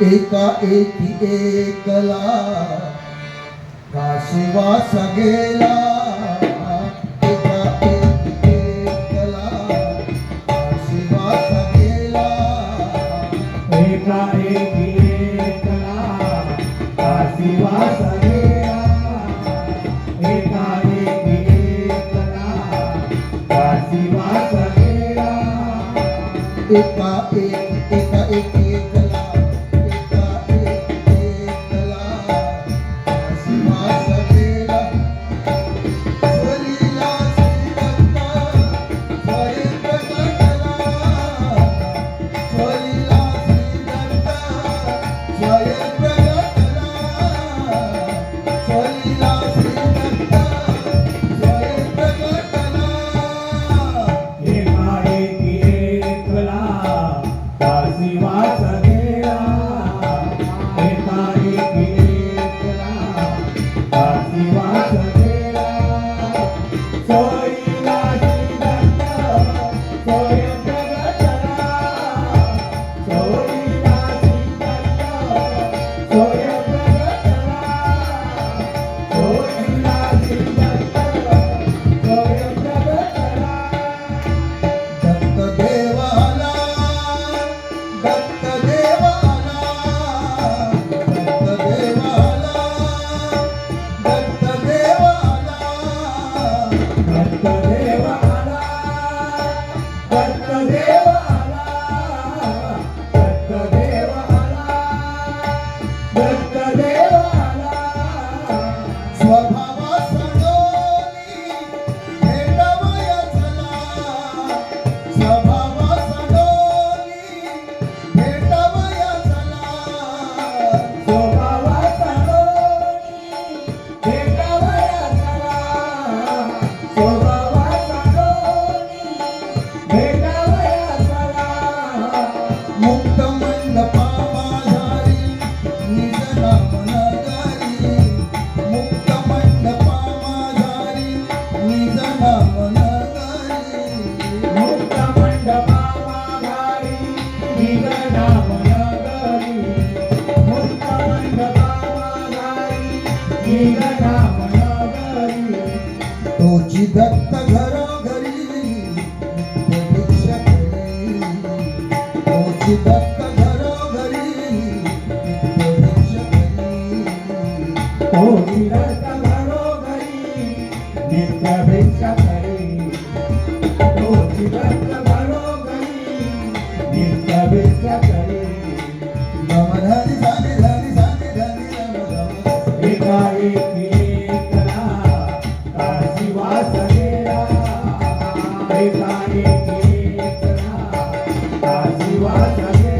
एका एकी एकला काशीवास गेला, एका एकी एकला काशीवास गेला, एका एकी एकला काशीवास गेला, एका एकी एकला काशीवास गेला, एका एकी एकला काशीवास गेला. स्वलीला श्रीदत्त स्वयं प्रकटला, स्वलीला श्रीदत्त स्वयं प्रकटला, स्वलीला श्रीदत्त स्वयं प्रकटला. एका एकी एकला काशीवास गेला, एका एकी एकला काशीवास गेला, स्वलीला श्रीदत्त स्वयं प्रकटला, स्वलीला श्रीदत्त स्वयं प्रकटला, स्वलीला श्रीदत्त स्वयं प्रकटला. दत्त देवाला, दत्त देवाला, दत्त देवाला, दत्त देवाला, दत्त देवाला, दत्त देवाला, दत्त देवाला, दत्त देवाला. स्वभावा सडोली भेटवया चला, स्वभावा सडोली भेटवया चला, स्वभावा सडोली भेटावया चला, स्वभावा सडोली भेटावया चला. मुक्त मंडपा माझारी निज नाम नगरी, मुक्त मंडपा माझारी निज नाम नगरी, मुक्त मंडपा माघारी निज नाम नगरी, मुक्त मंडपा माघारी निज नाम नगरी. तोची दत्त घरोघरी नित्य भिक्षा करी, तोची दत्त घरोघरी नित्य भिक्षा करी. होती दत्त घरोघरी नित्य भिक्षा करी, होती दत्त घरोघरी नित्य भिक्षा करी. गमधारी झाली झाली झाली झाली गम. एका एकी एकला काशीवास गेला, एका एकी एकला काशीवास गेला.